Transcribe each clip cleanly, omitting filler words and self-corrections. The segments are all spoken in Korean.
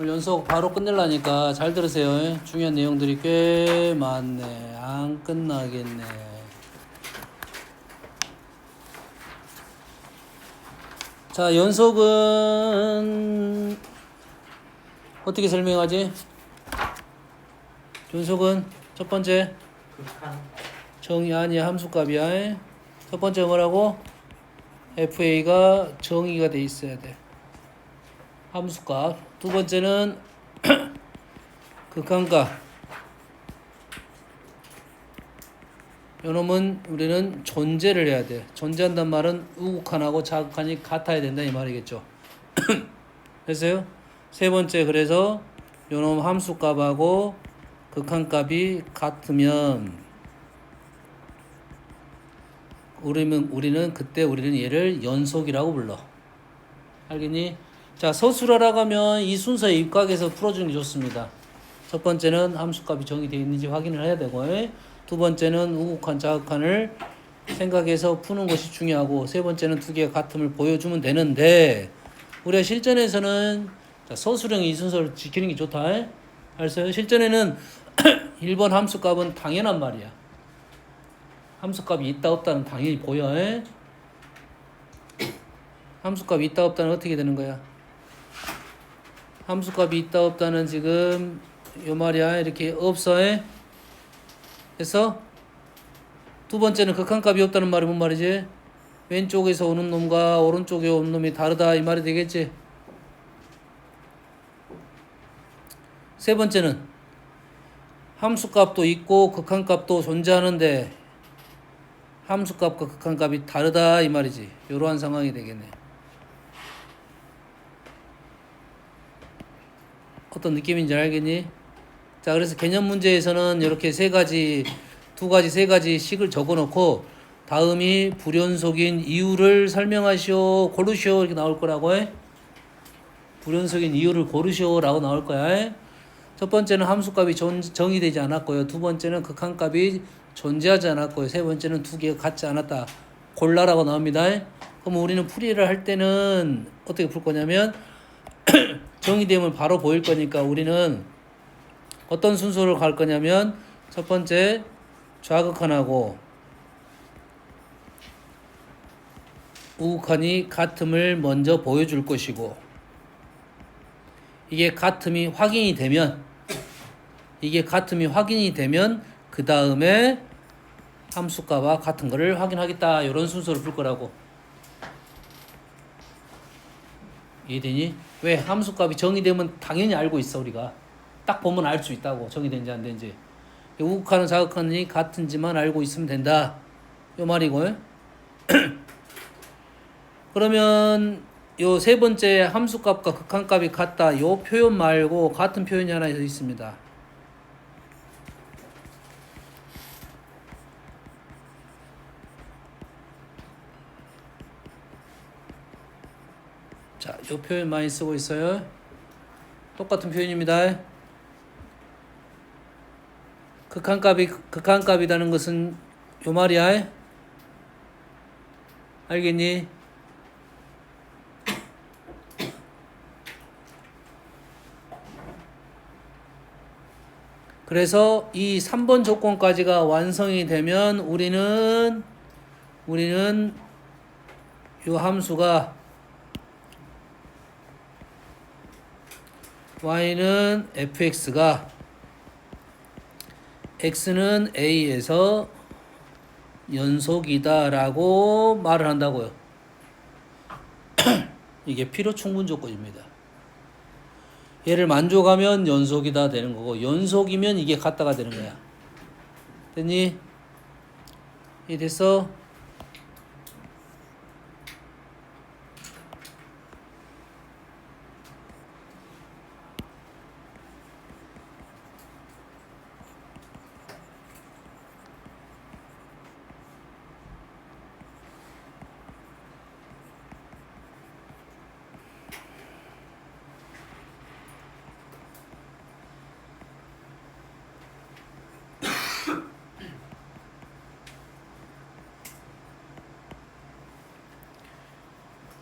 오늘 연속 바로 끝내려니까 잘 들으세요. 중요한 내용들이 꽤 많네. 안 끝나겠네. 자, 연속은 어떻게 설명하지? 연속은 첫 번째 정의 아니야, 함수값이야. 첫 번째 뭐라고? FA가 정의가 돼 있어야 돼. 함수값. 두 번째는 극한값. 요놈은 우리는 존재를 해야 돼. 존재한단 말은 우극한하고 자극한이 같아야 된다 이 말이겠죠. 됐어요? 세 번째, 그래서 요놈 함수값하고 극한값이 같으면 우리는 그때 얘를 연속이라고 불러. 알겠니? 자, 서술하라고 하면 이 순서에 입각해서 풀어주는 게 좋습니다. 첫 번째는 함수값이 정의되어 있는지 확인을 해야 되고, 두 번째는 우극한, 자극한을 생각해서 푸는 것이 중요하고, 세 번째는 두 개가 같음을 보여주면 되는데, 우리가 실전에서는 서술형 이 순서를 지키는 게 좋다. 알았어요? 실전에는 1번 함수값은 당연한 말이야. 함수값이 있다 없다는 당연히 보여. 함수값이 있다 없다는 어떻게 되는 거야? 함수값이 있다 없다는 지금 요 말이야. 이렇게 없어. 그래서 두 번째는 극한값이 없다는 말이 뭔 말이지? 왼쪽에서 오는 놈과 오른쪽에 오는 놈이 다르다 이 말이 되겠지? 세 번째는 함수값도 있고 극한값도 존재하는데 함수값과 극한값이 다르다 이 말이지. 이러한 상황이 되겠네. 어떤 느낌인지 알겠니? 자, 그래서 개념 문제에서는 이렇게 세 가지 식을 적어놓고 다음이 불연속인 이유를 설명하시오, 고르시오 이렇게 나올 거라고 해. 불연속인 이유를 고르시오라고 나올 거야. 첫 번째는 함수값이 정의되지 않았고요. 두 번째는 극한값이 존재하지 않았고요. 세 번째는 두 개가 같지 않았다. 골라라고 나옵니다. 그럼 우리는 풀이를 할 때는 어떻게 풀 거냐면 정의되면 바로 보일 거니까 우리는 어떤 순서로 갈 거냐면 첫 번째 좌극한하고 우극한이 같음을 먼저 보여줄 것이고 이게 같음이 확인이 되면 그 다음에 함수값과 같은 거를 확인하겠다. 이런 순서를 풀 거라고. 이해되니? 왜? 함수값이 정의되면 당연히 알고 있어. 우리가 딱 보면 알 수 있다고. 정의된지 안 된지. 우극한은 자극한이 같은지만 알고 있으면 된다. 요 말이고. 그러면 요 세 번째 함수값과 극한값이 같다. 요 표현 말고 같은 표현이 하나 있습니다. 자, 요 표현 많이 쓰고 있어요. 똑같은 표현입니다. 극한값이라는 것은 요 말이야. 알겠니? 그래서 이 3번 조건까지가 완성이 되면 우리는 요 함수가 y는 fx가 x는 a에서 연속이다라고 말을 한다고요. 이게 필요 충분 조건입니다. 얘를 만족하면 연속이다 되는 거고 연속이면 이게 같다가 되는 거야. 됐니? 이해됐어?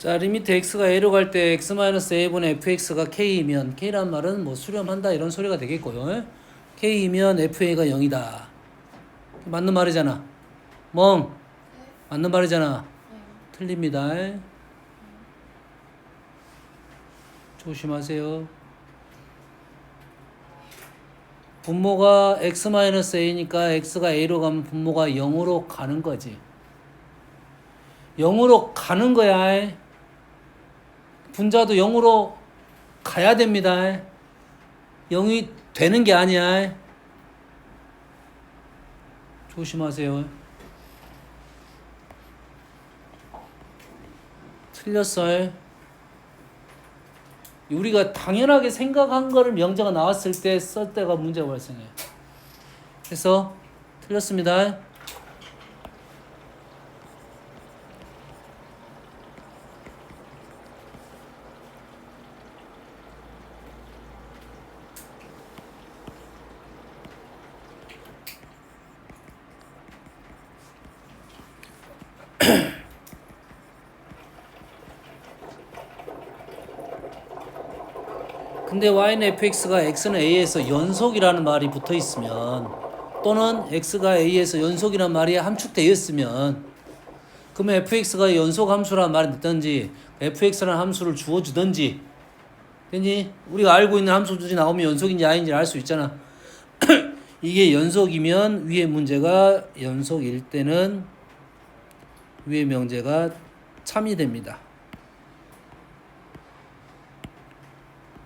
자, 리미트 x가 a로 갈 때 x-a분의 fx가 k이면 k란 말은 뭐 수렴한다 이런 소리가 되겠고요. k이면 fa가 0이다. 맞는 말이잖아. 멍. 맞는 말이잖아. 틀립니다. 조심하세요. 분모가 x-a니까 x가 a로 가면 분모가 0으로 가는 거지. 0으로 가는 거야. 분자도 0으로 가야 됩니다. 0이 되는 게 아니야. 조심하세요. 틀렸어요. 우리가 당연하게 생각한 거를 명제가 나왔을 때 쓸 때가 문제가 발생해요. 그래서 틀렸습니다. 근데 y는 fx가 x는 a에서 연속이라는 말이 붙어 있으면 또는 x가 a에서 연속이라는 말이 함축되어 있으면 그러면 fx가 연속 함수라는 말이 있든지 fx라는 함수를 주어주든지 되니 우리가 알고 있는 함수들이 나오면 연속인지 아닌지를 알 수 있잖아. 이게 연속이면 위의 문제가 연속일 때는 위의 명제가 참이 됩니다.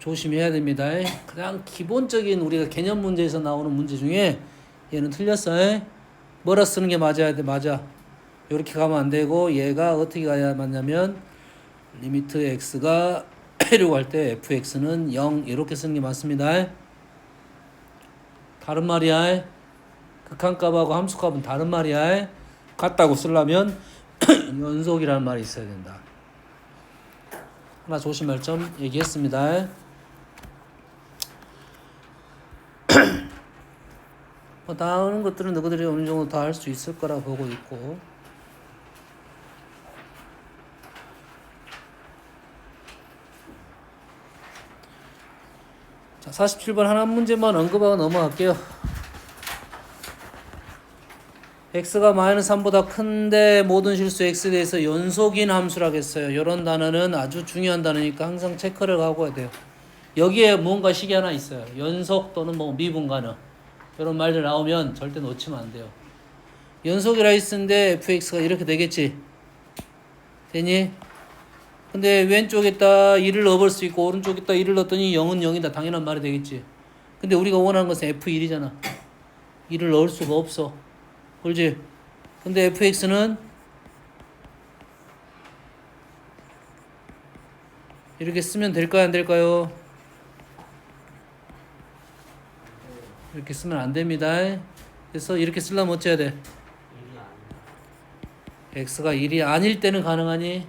조심해야 됩니다. 그냥 기본적인 우리가 개념 문제에서 나오는 문제 중에 얘는 틀렸어요. 뭐라 쓰는 게 맞아야 돼. 맞아. 이렇게 가면 안 되고 얘가 어떻게 가야 맞냐면 리미트 x가 a로 갈 때 fx는 0 이렇게 쓰는 게 맞습니다. 다른 말이야. 극한값하고 함수값은 다른 말이야. 같다고 쓰려면 연속이라는 말이 있어야 된다. 하나 조심할 점 얘기했습니다. 다른 것들은 너희들이 어느 정도 다 할 수 있을 거라 보고 있고. 자, 47번 하나 문제만 언급하고 넘어갈게요. x가 마이너스 3보다 큰데 모든 실수 x에 대해서 연속인 함수라겠어요. 이런 단어는 아주 중요한 단어니까 항상 체크를 하고 해야 돼요. 여기에 뭔가 식이 하나 있어요. 연속 또는 뭐 미분가능. 이런 말들 나오면 절대 놓치면 안 돼요. 연속이라 했는데 fx가 이렇게 되겠지. 되니? 근데 왼쪽에다 1을 넣어볼 수 있고 오른쪽에다 1을 넣었더니 0은 0이다. 당연한 말이 되겠지. 근데 우리가 원하는 것은 f1이잖아. 1을 넣을 수가 없어. 그렇지? 근데 fx는 이렇게 쓰면 될까요? 안 될까요? 이렇게 쓰면 안 됩니다. 그래서 이렇게 쓰려면 어째야 돼? x가 1이 아닐 때는 가능하니?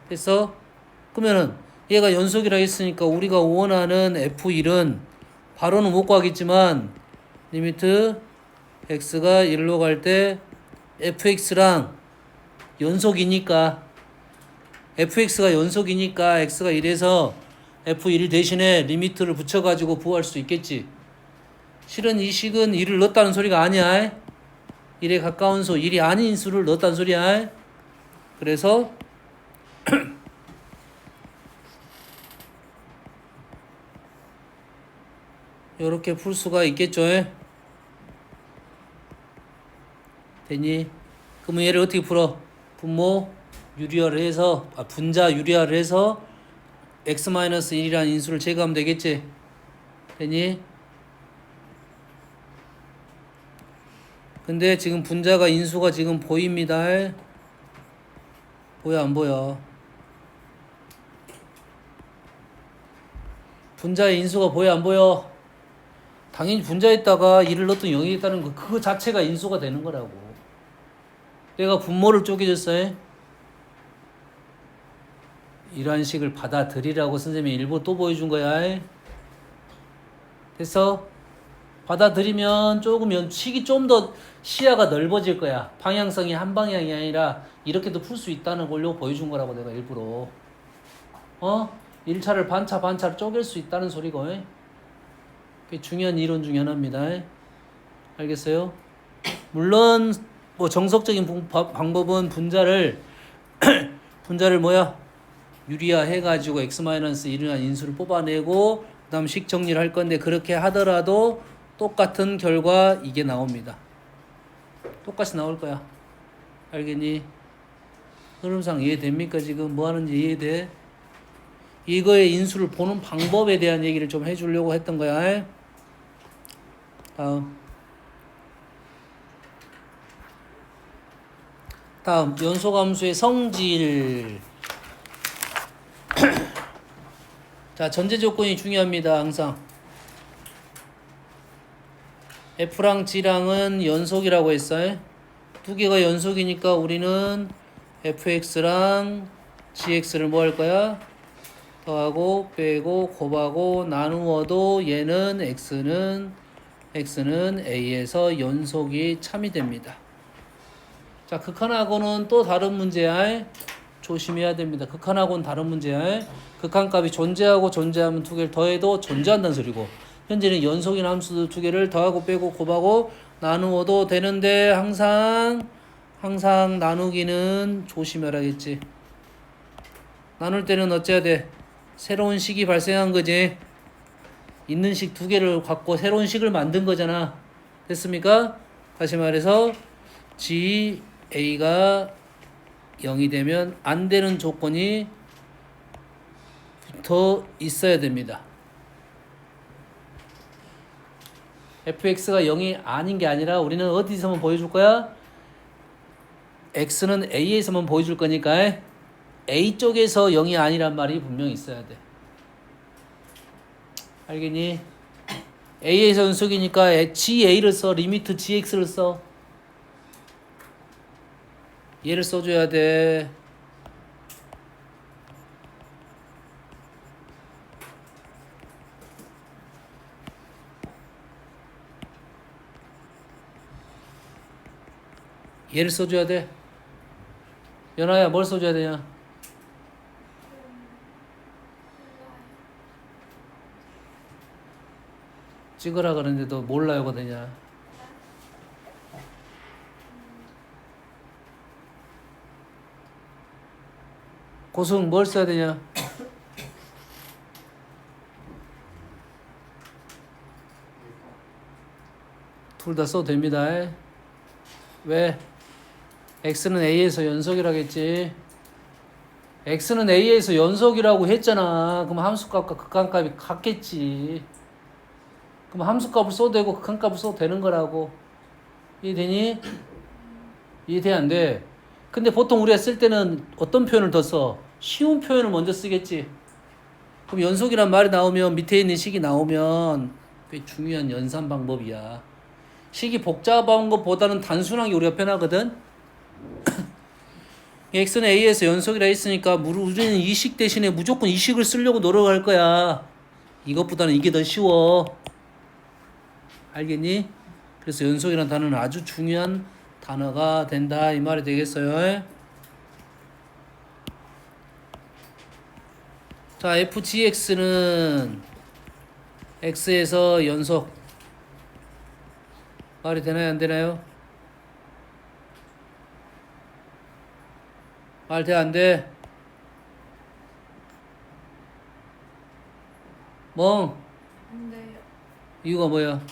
그래서 그러면은 얘가 연속이라 했으니까 우리가 원하는 f1은 바로는 못 구하겠지만 리미트 x가 1로 갈 때 fx랑 연속이니까 fx가 연속이니까 x가 1에서 f1 대신에 리미트를 붙여가지고 구할 수 있겠지. 실은 이 식은 1을 넣었다는 소리가 아니야. 1에 가까운 수, 1이 아닌 수를 넣었다는 소리야. 그래서 이렇게 풀 수가 있겠죠. 되니? 그러면 얘를 어떻게 풀어? 분모 유리화를 해서 분자 유리화를 해서 x-1이라는 인수를 제거하면 되겠지. 되니? 근데 지금 분자가 인수가 지금 보입니다. 보여 안 보여? 분자의 인수가 보여 안 보여? 당연히 분자에다가 1을 넣었더니 0이 있다는 거 그거 자체가 인수가 되는 거라고. 내가 분모를 쪼개줬어요. 이러한 식을 받아들이라고 선생님이 일부 또 보여준 거야. 그래서 받아들이면 조금 식이 좀 더 시야가 넓어질 거야. 방향성이 한 방향이 아니라 이렇게도 풀 수 있다는 걸로 보여준 거라고 내가 일부러. 1차를 반차로 쪼갤 수 있다는 소리고. 그게 중요한 이론 중에 하나입니다. 알겠어요? 물론 뭐 정석적인 방법은 분자를 유리화 해가지고 x-1이라는 인수를 뽑아내고 그 다음 식 정리를 할 건데, 그렇게 하더라도 똑같은 결과 이게 나옵니다. 똑같이 나올 거야. 알겠니? 흐름상 이해됩니까? 지금 뭐 하는지 이해돼? 이거의 인수를 보는 방법에 대한 얘기를 좀 해주려고 했던 거야. 다음 연소함수의 성질. 자, 전제 조건이 중요합니다. 항상 F랑 G랑은 연속이라고 했어요. 두 개가 연속이니까 우리는 fx랑 gx를 뭐 할 거야? 더하고 빼고 곱하고 나누어도 얘는 x는 a에서 연속이 참이 됩니다. 자, 극한하고는 또 다른 문제야. 조심해야 됩니다. 극한하고는 다른 문제야. 극한값이 존재하고 존재하면 두 개를 더해도 존재한다는 소리고, 현재는 연속인 함수 두 개를 더하고 빼고 곱하고 나누어도 되는데 항상 나누기는 조심해야겠지. 나눌 때는 어째야 돼? 새로운 식이 발생한 거지. 있는 식 두 개를 갖고 새로운 식을 만든 거잖아. 됐습니까? 다시 말해서 GA가 0이 되면 안 되는 조건이 붙어 있어야 됩니다. fx가 0이 아닌 게 아니라 우리는 어디서만 보여줄 거야? x는 a에서만 보여줄 거니까 a 쪽에서 0이 아니란 말이 분명히 있어야 돼. 알겠니? a에서 연속이니까 ga를 써. 리미트 gx를 써. 얘를 써줘야 돼. 얘를 써줘야 돼. 연아야, 뭘 써줘야 되냐? 찍으라 그러는데도 몰라요가 되냐? 고승 뭘 써야 되냐? 둘 다 써도 됩니다. 왜? x는 a에서 연속이라겠지. x는 a에서 연속이라고 했잖아. 그럼 함수값과 극한값이 같겠지. 그럼 함수값을 써도 되고 극한값을 써도 되는 거라고. 이해되니? 이해돼 안 돼? 근데 보통 우리가 쓸 때는 어떤 표현을 더 써? 쉬운 표현을 먼저 쓰겠지. 그럼 연속이란 말이 나오면, 밑에 있는 식이 나오면 꽤 중요한 연산 방법이야. 식이 복잡한 것보다는 단순한 게 우리가 편하거든. x는 a에서 연속이라 했으니까 우리는 이 식 대신에 무조건 이 식을 쓰려고 노력할 거야. 이것보다는 이게 더 쉬워. 알겠니? 그래서 연속이라는 단어는 아주 중요한 단어가 된다, 이 말이 되겠어요. 자, fgx는 x에서 연속. 말이 되나요, 안 되나요? 말 돼, 안 돼? 멍. 안 돼요. 이유가 뭐야? 잘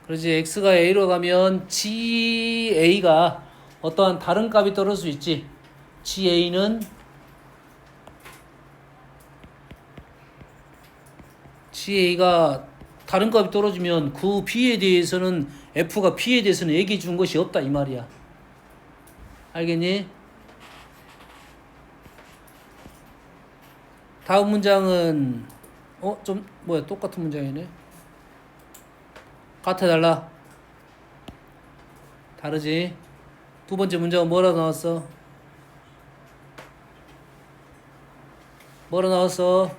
그렇지. x가 a로 가면 ga가 어떠한 다른 값이 떨어질 수 있지. ga가 다른 값이 떨어지면 그 b에 대해서는, f가 b에 대해서는 얘기해 준 것이 없다, 이 말이야. 알겠니? 다음 문장은 똑같은 문장이네. 같아, 달라? 다르지? 두 번째 문장은 뭐라 나왔어? 뭐라 나왔어?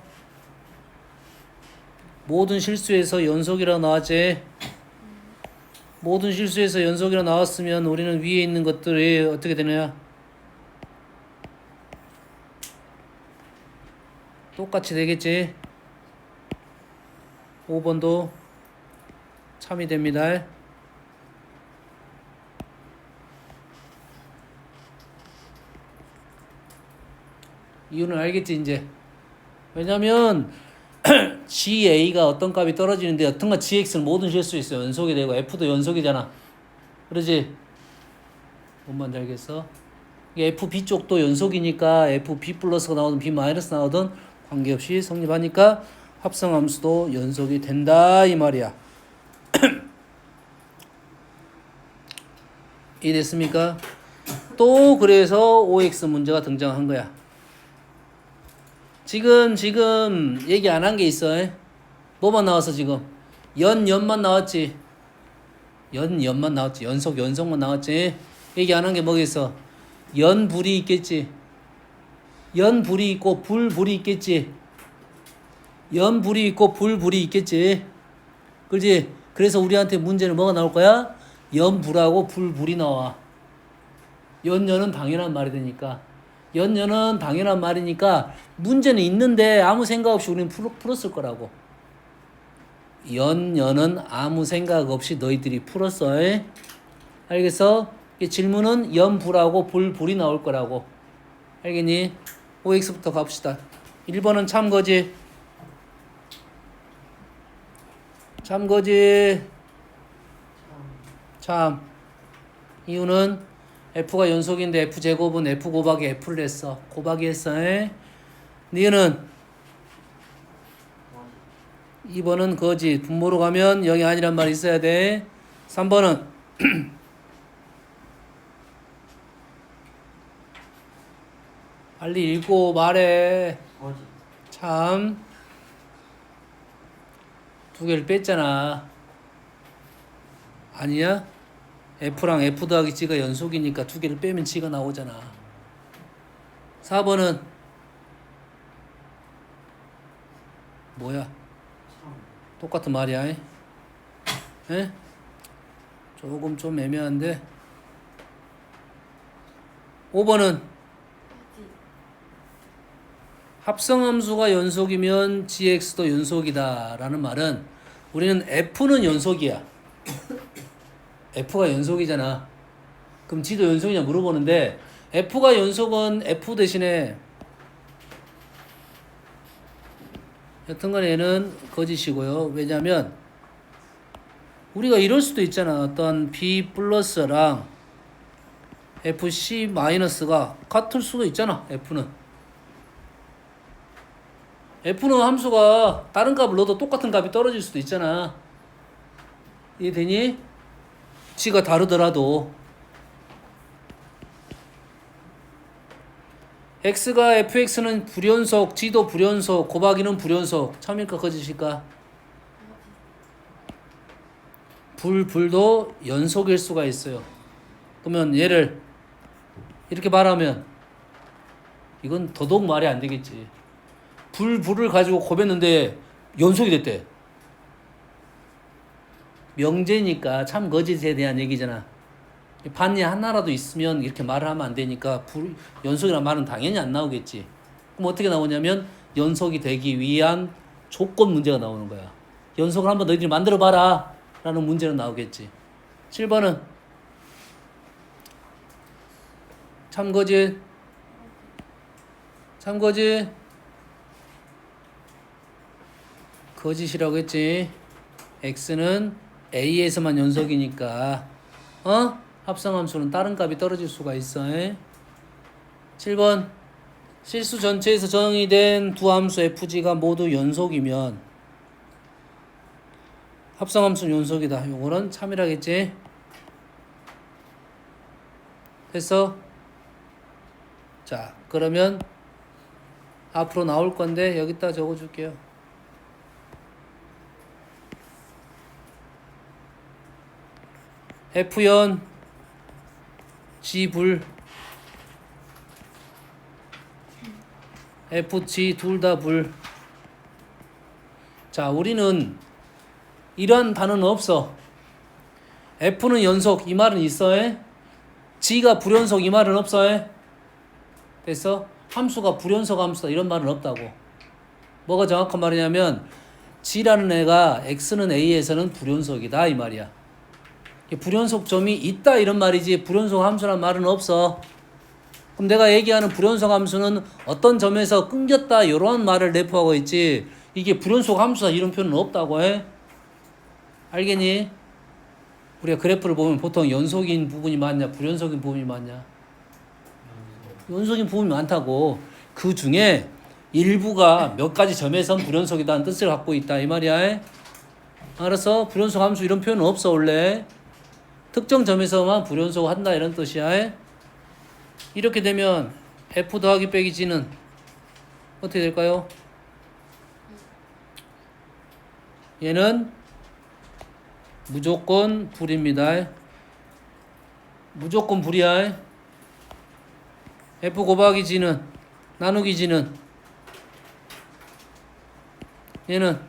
모든 실수에서 연속이라 나왔지? 모든 실수에서 연속이라 나왔으면 우리는 위에 있는 것들이 어떻게 되느냐? 똑같이 되겠지. 5번도 참이 됩니다. 이유는 알겠지 이제. 왜냐면 GA가 어떤 값이 떨어지는데 여튼간 GX는 모든 실수 있어요. 연속이 되고 F도 연속이잖아. 그러지? 뭔 말인지 알겠어? 이게 FB 쪽도 연속이니까 FB 플러스가 나오든 B 마이너스 나오든 관계없이 성립하니까 합성함수도 연속이 된다 이 말이야. 이해됐습니까? 또 그래서 OX 문제가 등장한 거야. 지금 얘기 안 한 게 있어. 뭐만 나왔어 지금? 연만 나왔지. 연만 나왔지. 연속만 나왔지. 얘기 안 한 게 뭐겠어? 연불이 있겠지. 연불이 있고 불불이 있겠지. 연불이 있고 불불이 있겠지. 그렇지? 그래서 우리한테 문제는 뭐가 나올 거야? 연불하고 불불이 나와. 연은 당연한 말이 되니까. 연은 당연한 말이니까 문제는 있는데 아무 생각 없이 우리는 풀었을 거라고. 연은 아무 생각 없이 너희들이 풀었어. 알겠어? 질문은 연불하고 불불이 나올 거라고. 알겠니? OX부터 갑시다. 1번은 참거지. 참거지. 참. 이유는 F가 연속인데 F제곱은 F 곱하기 F를 했어. 곱하기 했어. 니은은 2번은 거지. 분모로 가면 0이 아니란 말이 있어야 돼. 3번은 빨리 읽고 말해. 참. 두 개를 뺐잖아. 아니야? F랑 F 더하기 G가 연속이니까 두 개를 빼면 G가 나오잖아. 4번은 뭐야? 똑같은 말이야. 에? 조금 좀 애매한데. 5번은 합성함수가 연속이면 GX도 연속이다 라는 말은 우리는 F는 연속이야. F가 연속이잖아. 그럼 G도 연속이냐 물어보는데 F가 연속은 F 대신에 여튼간 얘는 거짓이고요. 왜냐면 우리가 이럴 수도 있잖아. 어떤 B 플러스랑 FC 마이너스가 같을 수도 있잖아. F는 함수가 다른 값을 넣어도 똑같은 값이 떨어질 수도 있잖아. 이해되니? G가 다르더라도 X가 FX는 불연속, G도 불연속, 곱하기는 불연속. 참일까 거짓일까? 불도 연속일 수가 있어요. 그러면 얘를 이렇게 말하면 이건 더더욱 말이 안 되겠지. 불을 가지고 곱했는데 연속이 됐대. 명제니까 참 거짓에 대한 얘기잖아. 반이 하나라도 있으면 이렇게 말을 하면 안 되니까 연속이라는 말은 당연히 안 나오겠지. 그럼 어떻게 나오냐면 연속이 되기 위한 조건 문제가 나오는 거야. 연속을 한번 너희들이 만들어 봐라 라는 문제는 나오겠지. 7번은 참거짓. 거짓이라고 했지. X는 A에서만 연속이니까 합성함수는 다른 값이 떨어질 수가 있어. 7번 실수 전체에서 정의된 두 함수 FG가 모두 연속이면 합성함수는 연속이다. 요거는 참이라겠지. 됐어? 자, 그러면 앞으로 나올 건데 여기다 적어줄게요. F연 G불 FG 둘 다 불. 자, 우리는 이런 단어는 없어. F는 연속 이 말은 있어. G가 불연속 이 말은 없어. 됐어? 함수가 불연속 함수다 이런 말은 없다고. 뭐가 정확한 말이냐면 G라는 애가 X는 A에서는 불연속이다 이 말이야. 불연속 점이 있다 이런 말이지 불연속 함수란 말은 없어. 그럼 내가 얘기하는 불연속 함수는 어떤 점에서 끊겼다 이런 말을 내포하고 있지 이게 불연속 함수다 이런 표현은 없다고 해. 알겠니? 우리가 그래프를 보면 보통 연속인 부분이 많냐 불연속인 부분이 많냐? 연속인 부분이 많다고. 그 중에 일부가 몇 가지 점에선 불연속이다는 뜻을 갖고 있다 이 말이야. 알았어? 불연속 함수 이런 표현은 없어 원래. 특정 점에서만 불연속 한다 이런 뜻이야. 이렇게 되면 F 더하기 빼기 G는 어떻게 될까요? 얘는 무조건 불입니다. 무조건 불이야. F 곱하기 G는 나누기 G는 얘는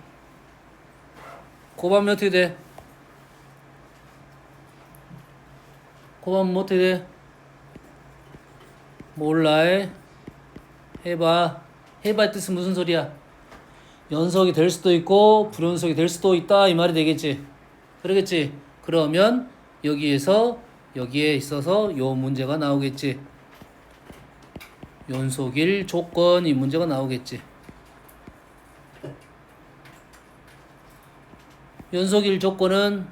곱하면 어떻게 돼? 곱하면 어떻게 돼? 몰라. 해봐. 해봐 뜻은 무슨 소리야? 연속이 될 수도 있고 불연속이 될 수도 있다 이 말이 되겠지. 그러겠지. 그러면 여기에 있어서 요 문제가 나오겠지. 연속일 조건 이 문제가 나오겠지. 연속일 조건은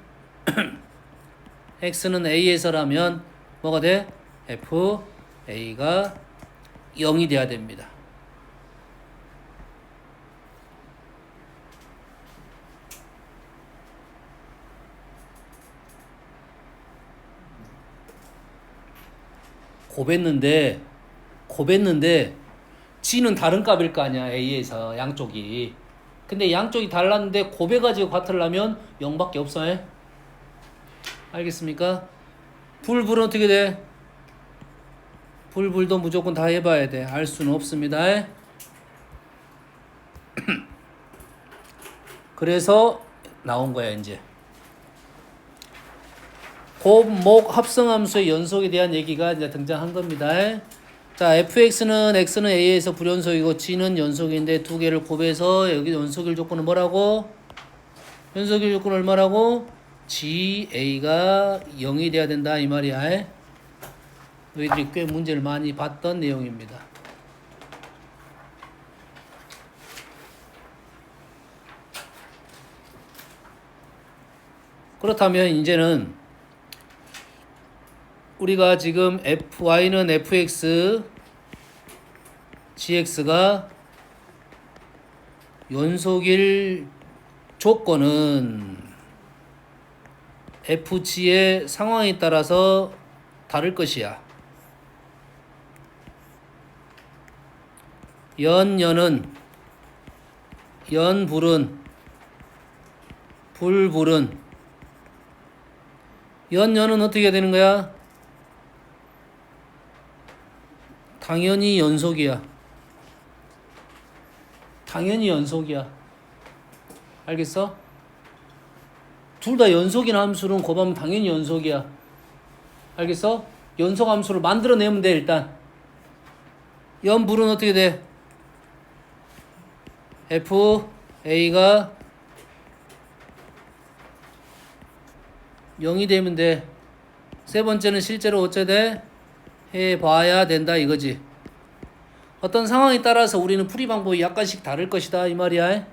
x는 a에서라면 뭐가 돼? f a가 0이 돼야 됩니다. 곱했는데 g는 다른 값일 거 아니야 a에서 양쪽이. 근데 양쪽이 달랐는데 곱해가지고 같으려면 0밖에 없어. 알겠습니까? 불은 어떻게 돼? 불도 무조건 다 해봐야 돼. 알 수는 없습니다. 그래서 나온 거야 이제. 곱목 합성함수의 연속에 대한 얘기가 이제 등장한 겁니다. 자, fx는 x는 a에서 불연속이고 g는 연속인데 두 개를 곱해서 여기 연속일 조건은 뭐라고? 연속일 조건은 얼마라고? ga가 0이 돼야 된다 이 말이야. 너희들이 꽤 문제를 많이 봤던 내용입니다. 그렇다면 이제는 우리가 지금 fy는 fx, gx가 연속일 조건은 fg의 상황에 따라서 다를 것이야. 연불은, 불불은, 연은 어떻게 되는 거야? 당연히 연속이야. 당연히 연속이야. 알겠어? 둘 다 연속인 함수는 곱하면 당연히 연속이야. 알겠어? 연속 함수를 만들어내면 돼 일단. 연불은 어떻게 돼? f a가 0이 되면 돼. 세 번째는 실제로 어째 돼? 해봐야 된다 이거지. 어떤 상황에 따라서 우리는 풀이 방법이 약간씩 다를 것이다 이 말이야.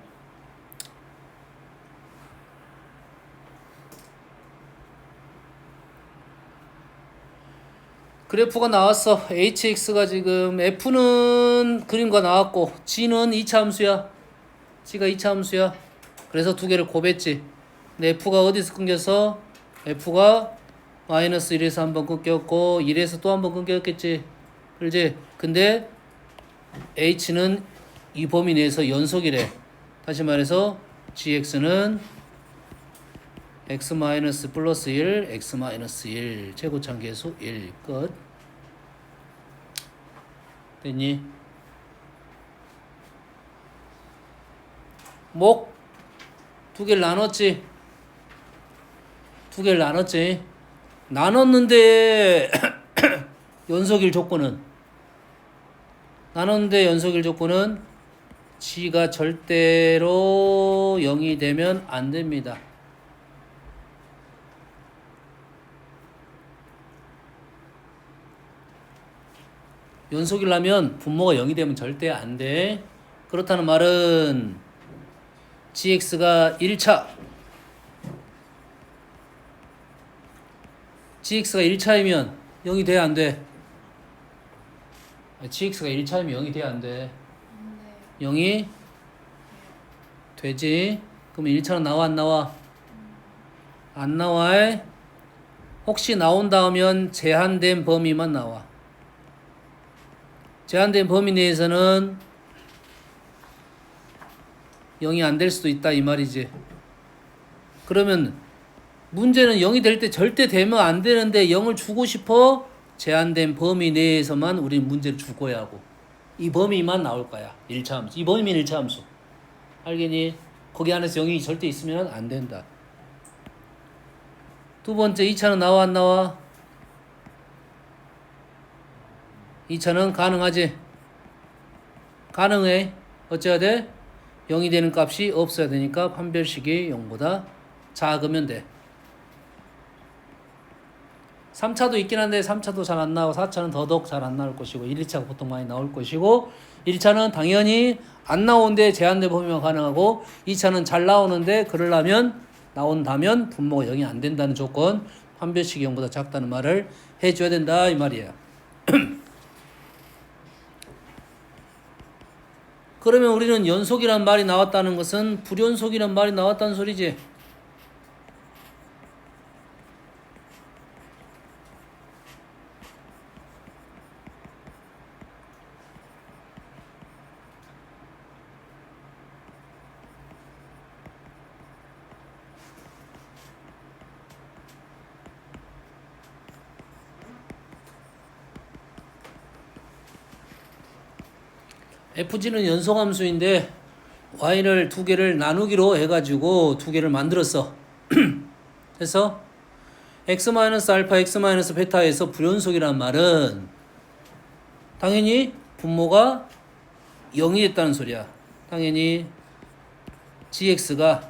그래프가 나왔어. hx가 지금 f는 그림과 나왔고 g는 2차 함수야. g가 2차 함수야. 그래서 두 개를 곱했지. 근데 f가 어디서 끊겼어? f가 마이너스 1에서 한 번 끊겼고 1에서 또 한 번 끊겼겠지. 그렇지? 근데 h는 이 범위 내에서 연속이래. 다시 말해서 gx는 x 마이너스 플러스 1, x 마이너스 1 최고차계수 1 끝. 됐니? 목 두 개를 나눴지. 두 개를 나눴지. 나눴는데 연속일 조건은 g가 절대로 0이 되면 안 됩니다. 연속이라면 분모가 0이 되면 절대 안 돼. 그렇다는 말은 gx가 1차 gx가 1차이면 0이 돼야 안 돼? gx가 1차이면 0이 돼야 안 돼? 네. 0이 되지. 그럼 1차는 나와 안 나와? 안 나와. 혹시 나온다면 제한된 범위만 나와. 제한된 범위 내에서는 0이 안 될 수도 있다 이 말이지. 그러면 문제는 0이 될 때 절대 되면 안 되는데 0을 주고 싶어? 제한된 범위 내에서만 우리는 문제를 줄 거야 하고 이 범위만 나올 거야. 1차 함수. 이 범위는 1차 함수. 알겠니? 거기 안에서 0이 절대 있으면 안 된다. 두 번째 2차는 나와 안 나와? 2차는 가능하지? 가능해. 어째야 돼? 0이 되는 값이 없어야 되니까 판별식이 0보다 작으면 돼. 3차도 있긴 한데 3차도 잘 안 나오고 4차는 더더욱 잘 안 나올 것이고 1, 2차가 보통 많이 나올 것이고 1차는 당연히 안 나오는데 제한된 범위만 가능하고 2차는 잘 나오는데 그러려면 나온다면 분모가 0이 안 된다는 조건 판별식이 0보다 작다는 말을 해줘야 된다 이 말이에요. 그러면 우리는 연속이란 말이 나왔다는 것은 불연속이란 말이 나왔다는 소리지. fg는 연속함수인데 y를 두 개를 나누기로 해가지고 두 개를 만들었어. 그래서 x-알파, x-베타에서 불연속이란 말은 당연히 분모가 0이 됐다는 소리야. 당연히 gx가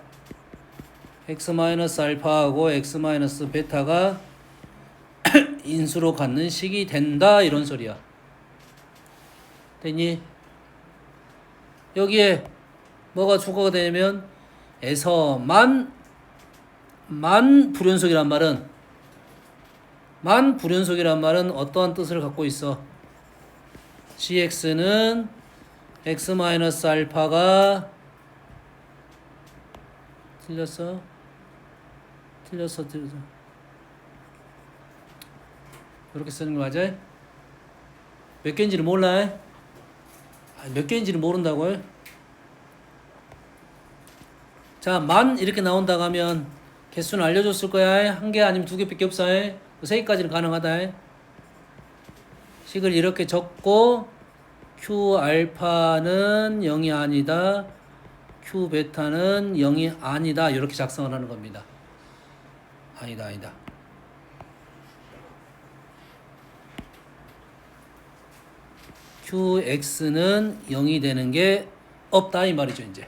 x-알파하고 x-베타가 인수로 갖는 식이 된다 이런 소리야. 됐니? 여기에 뭐가 추가가 되냐면 에서만 불연속이란 말은 어떠한 뜻을 갖고 있어? gx는 x-알파가 틀렸어. 이렇게 쓰는 거 맞아? 몇 개인지를 몰라? 몇 개인지를 모른다고요? 자, 만 이렇게 나온다고 하면 개수는 알려줬을 거야. 한 개 아니면 두 개밖에 없어. 세 개까지는 가능하다. 식을 이렇게 적고 Q 알파는 0이 아니다. Q 베타는 0이 아니다. 이렇게 작성을 하는 겁니다. 아니다. QX는 0이 되는 게 없다 이 말이죠 이제.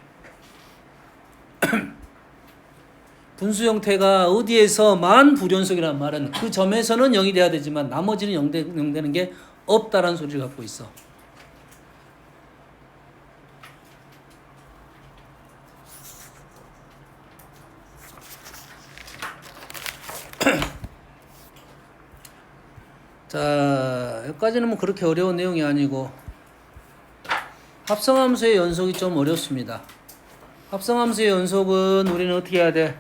분수 형태가 어디에서만 불연속이라는 말은 그 점에서는 0이 돼야 되지만 나머지는 0 되는 게 없다라는 소리를 갖고 있어. 자, 여기까지는 뭐 그렇게 어려운 내용이 아니고 합성함수의 연속이 좀 어렵습니다. 합성함수의 연속은 우리는 어떻게 해야 돼?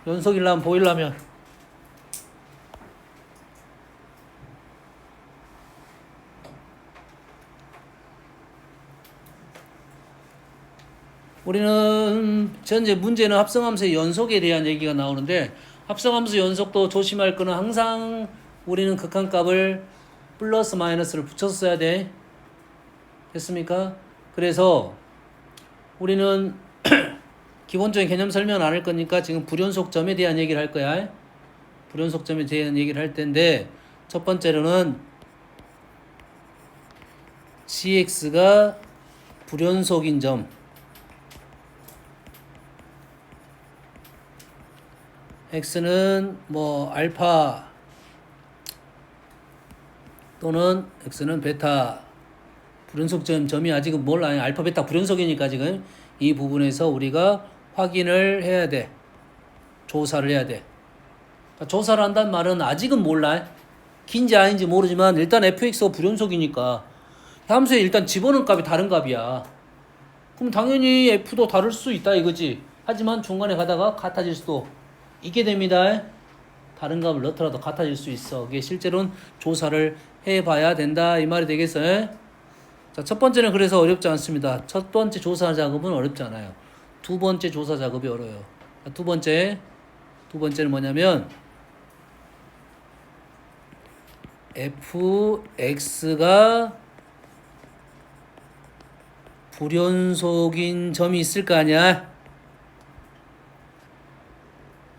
연속이려면 보이려면 우리는 현재 문제는 합성함수의 연속에 대한 얘기가 나오는데 합성함수 연속도 조심할 거는 항상 우리는 극한값을 플러스 마이너스를 붙여서 써야 돼. 됐습니까? 그래서 우리는 기본적인 개념 설명 안 할 거니까 지금 불연속점에 대한 얘기를 할 거야. 불연속점에 대한 얘기를 할 텐데, 첫 번째로는 gx가 불연속인 점, x는 뭐 알파 또는 x는 베타 불연속점 점이 아직은 몰라. 알파 베타 불연속이니까 지금 이 부분에서 우리가 확인을 해야 돼. 조사를 해야 돼. 그러니까 조사를 한다는 말은 아직은 몰라. 긴지 아닌지 모르지만 일단 fx가 불연속이니까 함수에 일단 집어넣은 값이 다른 값이야. 그럼 당연히 f도 다를 수 있다 이거지. 하지만 중간에 가다가 같아질 수도 있게 됩니다. 다른 값을 넣더라도 같아질 수 있어. 그게 실제로는 조사를 해봐야 된다 이 말이 되겠어요. 자, 첫 번째는 그래서 어렵지 않습니다. 첫 번째 조사 작업은 어렵지 않아요. 두 번째 조사 작업이 어려워요. 자, 두 번째는 뭐냐면 fx가 불연속인 점이 있을 거 아니야.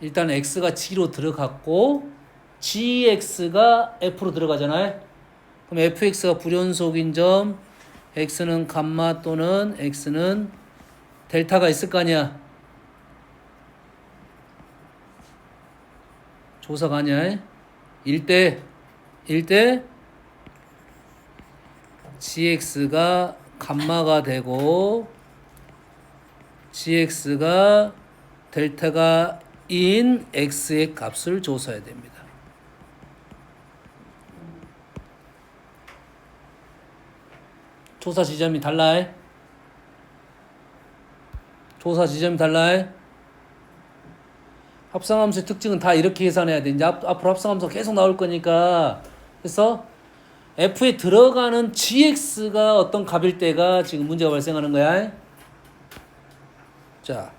일단 x가 g로 들어갔고 gx가 f로 들어가잖아요. 그럼 fx가 불연속인 점, x는 감마 또는 x는 델타가 있을 거 아니야. 조사가 아니야. 1대 gx가 감마가 되고 gx가 델타가 인 x의 값을 조사해야 됩니다. 조사 지점이 달라. 합성함수의 특징은 다 이렇게 계산해야 돼. 이제 앞으로 합성함수가 계속 나올 거니까. 그래서 f에 들어가는 gx가 어떤 값일 때가 지금 문제가 발생하는 거야. 자,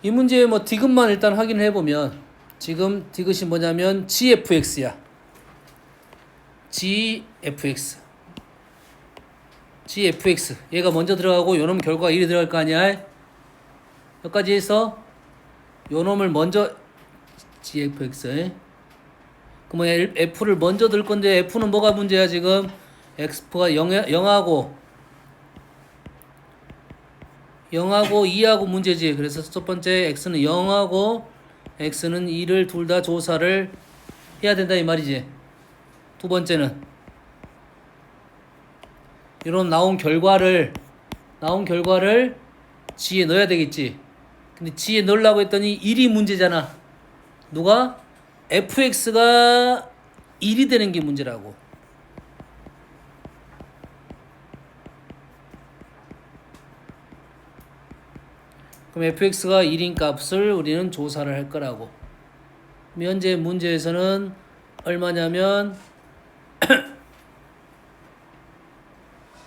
이 문제의 뭐 디귿만 일단 확인을 해보면 지금 디귿이 뭐냐면 gfx야. gfx 얘가 먼저 들어가고 요놈 결과가 1이 들어갈 거 아니야. 여기까지 해서 요놈을 먼저 gfx 그러면 f를 먼저 들 건데 f는 뭐가 문제야 지금. x가 0하고 2하고 문제지. 그래서 첫 번째 x는 0하고 x는 2를 둘 다 조사를 해야 된다 이 말이지. 두 번째는 이런 나온 결과를 g에 넣어야 되겠지. 근데 g에 넣으려고 했더니 1이 문제잖아. 누가? fx가 1이 되는 게 문제라고. 그럼 fx가 1인 값을 우리는 조사를 할 거라고. 현재 문제에서는 얼마냐면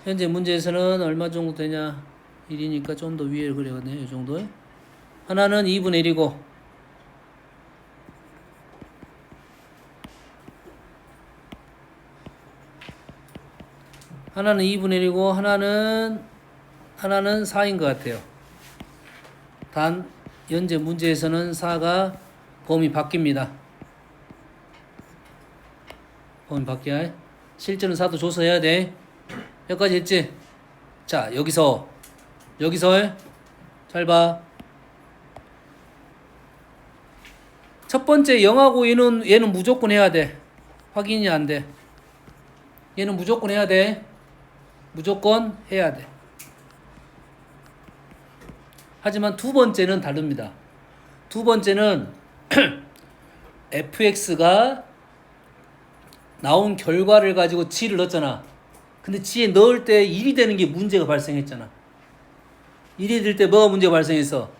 현재 문제에서는 얼마 정도 되냐. 1이니까 좀 더 위에 그려야겠네. 이 정도. 하나는 2분의 1이고 하나는 2분의 1이고 하나는 4인 것 같아요. 단 현재 문제에서는 4가 범위 바뀝니다. 범위 바뀌어야. 실제는 4도 조사해야 돼. 여기까지 했지? 자, 여기서 잘 봐. 첫 번째 0하고 얘는 무조건 해야 돼. 확인이 안 돼. 얘는 무조건 해야 돼. 하지만 두 번째는 다릅니다. 두 번째는 fx가 나온 결과를 가지고 g를 넣었잖아. 근데 g에 넣을 때 1이 되는 게 문제가 발생했잖아. 1이 될 때 뭐가 문제가 발생했어?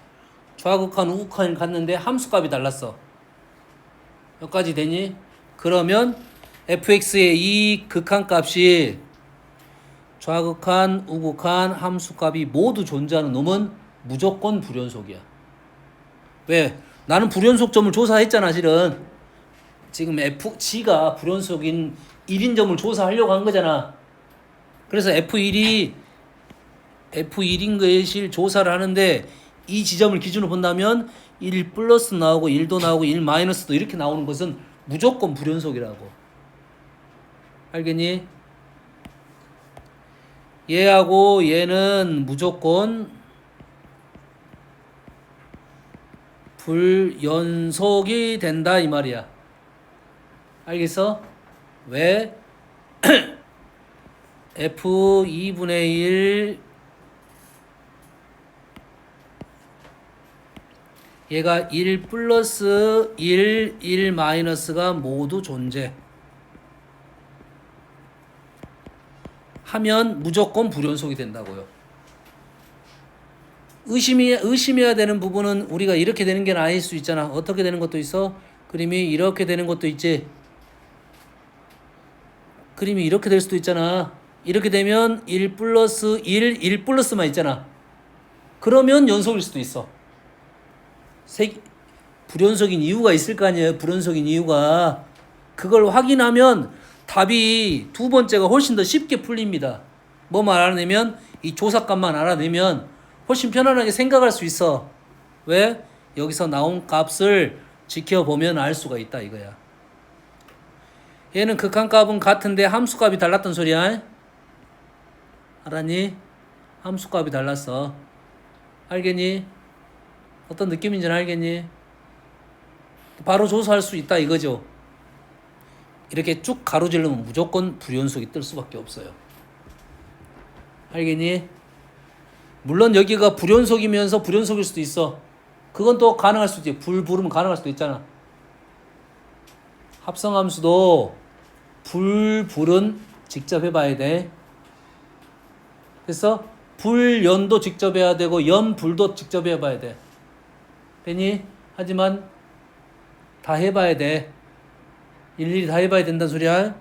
좌극한 우극한을 갔는데 함수값이 달랐어. 여기까지 되니? 그러면 fx의 이 극한값이 좌극한 우극한 함수값이 모두 존재하는 놈은 무조건 불연속이야. 왜? 나는 불연속점을 조사했잖아 실은. 지금 g가 불연속인 1인 점을 조사하려고 한 거잖아. 그래서 F1인 것을 조사를 하는데 이 지점을 기준으로 본다면 1 플러스 나오고 1도 나오고 1 마이너스도 이렇게 나오는 것은 무조건 불연속이라고. 알겠니? 얘하고 얘는 무조건 불연속이 된다 이 말이야. 알겠어? 왜? F 2분의 1 얘가 1 플러스 1, 1 마이너스가 모두 존재 하면 무조건 불연속이 된다고요. 의심해야 되는 부분은 우리가 이렇게 되는 게 아닐 수 있잖아. 어떻게 되는 것도 있어? 그림이 이렇게 되는 것도 있지. 그림이 이렇게 될 수도 있잖아. 이렇게 되면 1 플러스 1, 1 플러스만 있잖아. 그러면 연속일 수도 있어. 불연속인 이유가 있을 거 아니에요. 불연속인 이유가. 그걸 확인하면 답이 두 번째가 훨씬 더 쉽게 풀립니다. 뭐만 알아내면, 이 조사값만 알아내면 훨씬 편안하게 생각할 수 있어. 왜? 여기서 나온 값을 지켜보면 알 수가 있다 이거야. 얘는 극한값은 같은데 함수값이 달랐던 소리야. 알았니? 함수값이 달랐어. 알겠니? 어떤 느낌인지는 알겠니? 바로 조사할 수 있다 이거죠. 이렇게 쭉 가로지르면 무조건 불연속이 뜰 수밖에 없어요. 알겠니? 물론 여기가 불연속이면서 불연속일 수도 있어. 그건 또 가능할 수도 있지. 불부르면 가능할 수도 있잖아. 합성함수도 불은 직접 해봐야 돼. 그래서 불연도 직접 해야 되고 연불도 직접 해봐야 돼. 되니? 하지만 다 해봐야 돼. 일일이 다 해봐야 된다는 소리야.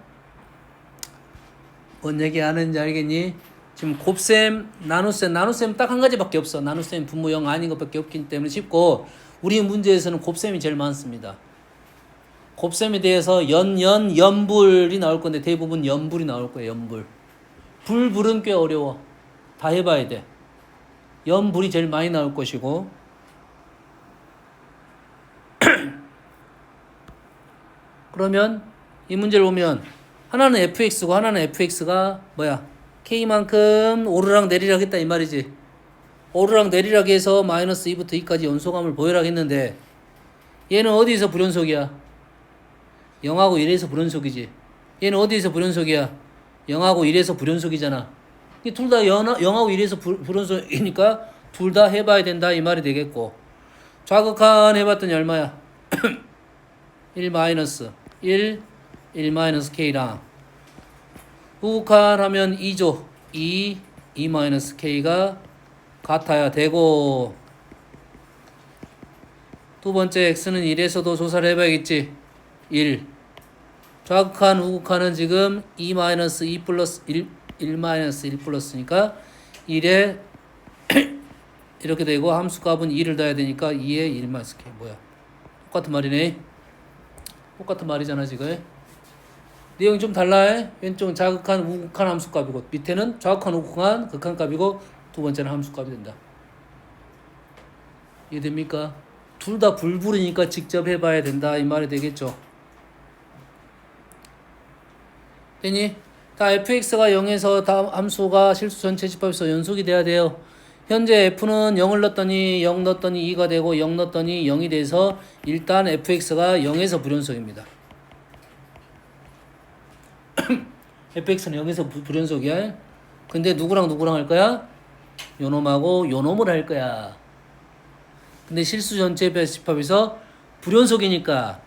뭔 얘기 하는지 알겠니? 지금 곱셈, 나눗셈 딱 한 가지밖에 없어. 나눗셈 분모 0 아닌 것밖에 없기 때문에 쉽고, 우리 문제에서는 곱셈이 제일 많습니다. 곱셈에 대해서 연불이 나올 건데 대부분 연불이 나올 거예요. 연불. 불은 꽤 어려워. 다 해봐야 돼. 연불이 제일 많이 나올 것이고, 그러면 이 문제를 보면 하나는 fx고 하나는 fx가 뭐야? k만큼 오르락 내리락 했다 이 말이지. 오르락 내리락 해서 마이너스 2부터 2까지 연소감을 보여라 했는데 얘는 어디서 불연속이야? 0하고 1에서 불연속이지. 얘는 어디에서 불연속이야? 0하고 1에서 불연속이잖아. 둘 다 0하고 1에서 불연속이니까 둘 다 해봐야 된다 이 말이 되겠고, 좌극한 해봤더니 얼마야? 1 마이너스 1 마이너스 k랑 우극한 하면 2죠. 2 마이너스 k가 같아야 되고, 두 번째 x는 1에서도 조사를 해봐야겠지. 1 좌극한 우극한은 지금 2 마이너스 2 플러스 1 마이너스 1 플러스니까 1에 이렇게 되고, 함수값은 2를 넣어야 되니까 2에 1 마이너스 k. 뭐야? 똑같은 말이네. 똑같은 말이잖아 지금. 내용이 좀 달라. 왼쪽은 자극한 우극한 함수값이고 밑에는 좌극한 우극한 극한값이고 두 번째는 함수값이 된다. 이해됩니까? 둘 다 불불이니까 직접 해봐야 된다 이 말이 되겠죠. 되니? 다 fx가 0에서 다 함수가 실수 전체 집합에서 연속이 돼야 돼요. 현재 f는 0을 넣었더니 0 넣었더니 2가 되고 0 넣었더니 0이 돼서 일단 fx가 0에서 불연속입니다. fx는 0에서 불연속이야. 근데 누구랑 할 거야? 요놈하고 요놈을 할 거야. 근데 실수 전체 집합에서 불연속이니까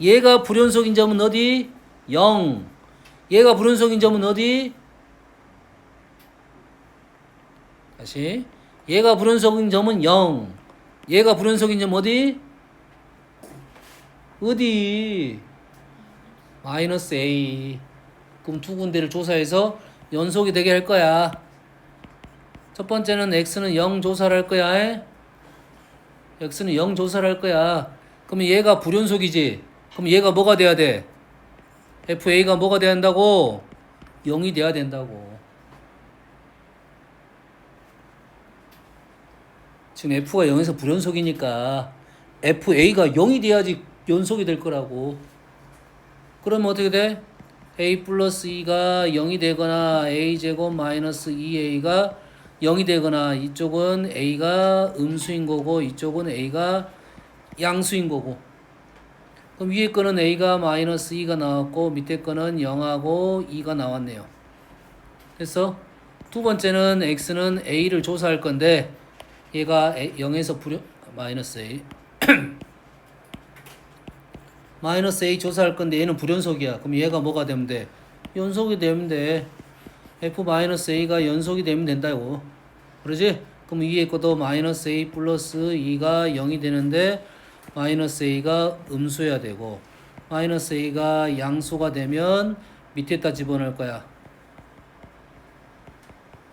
얘가 불연속인 점은 어디? 0. 얘가 불연속인 점은 어디? 다시. 얘가 불연속인 점은 0. 얘가 불연속인 점 어디? 어디? 마이너스 A. 그럼 두 군데를 조사해서 연속이 되게 할 거야. 첫 번째는 x는 0 조사를 할 거야. x는 0 조사를 할 거야. 그러면 얘가 불연속이지. 그럼 얘가 뭐가 돼야 돼? fa가 뭐가 돼야 한다고? 0이 돼야 된다고. 지금 F가 0에서 불연속이니까 FA가 0이 돼야지 연속이 될 거라고. 그러면 어떻게 돼? A 플러스 2가 0이 되거나 A제곱 마이너스 2A가 0이 되거나 이쪽은 A가 음수인 거고 이쪽은 A가 양수인 거고. 그럼 위에 거는 A가 마이너스 2가 나왔고 밑에 거는 0하고 2가 나왔네요. 그래서 두 번째는 X는 A를 조사할 건데 얘가 0에서 마이너스 A 마이너스 A 조사할 건데 얘는 불연속이야. 그럼 얘가 뭐가 되면 돼? 연속이 되면 돼. F 마이너스 A가 연속이 되면 된다고. 그러지? 그럼 위에 것도 마이너스 A 플러스 2가 0이 되는데 마이너스 A가 음수여야 되고 마이너스 A가 양수가 되면 밑에다 집어넣을 거야.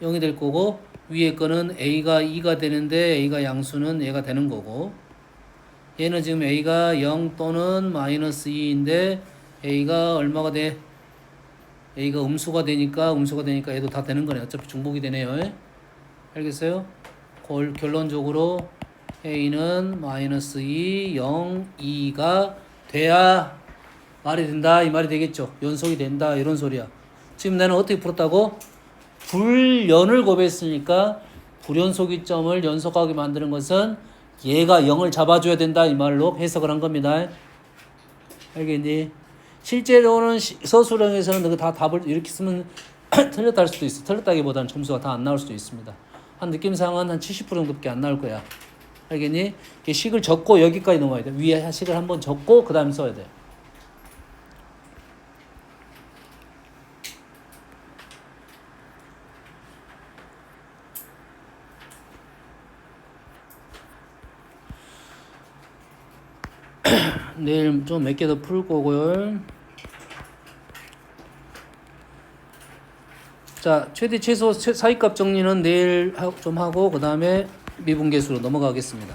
0이 될 거고 위에 거는 A가 2가 되는데 A가 양수는 얘가 되는 거고 얘는 지금 A가 0 또는 마이너스 2인데 A가 얼마가 돼? A가 음수가 되니까 얘도 다 되는 거네. 어차피 중복이 되네요. 알겠어요? 결론적으로 A는 마이너스 2, 0, 2가 돼야 말이 된다 이 말이 되겠죠. 연속이 된다 이런 소리야. 지금 나는 어떻게 풀었다고? 불연을 곱했으니까 불연속이점을 연속하게 만드는 것은 얘가 0을 잡아줘야 된다 이 말로 해석을 한 겁니다. 알겠니? 실제로는 서술형에서는 너가 다 답을 이렇게 쓰면 틀렸다 할 수도 있어. 틀렸다기보다는 점수가 다 안 나올 수도 있습니다. 한 느낌상은 한 70% 정도밖에 안 나올 거야. 알겠니? 식을 적고 여기까지 넘어야 돼. 위에 식을 한번 적고 그 다음에 써야 돼. 내일 좀 몇 개 더 풀 거고요. 자, 최대 최소 사이값 정리는 내일 좀 하고 그 다음에 미분계수로 넘어가겠습니다.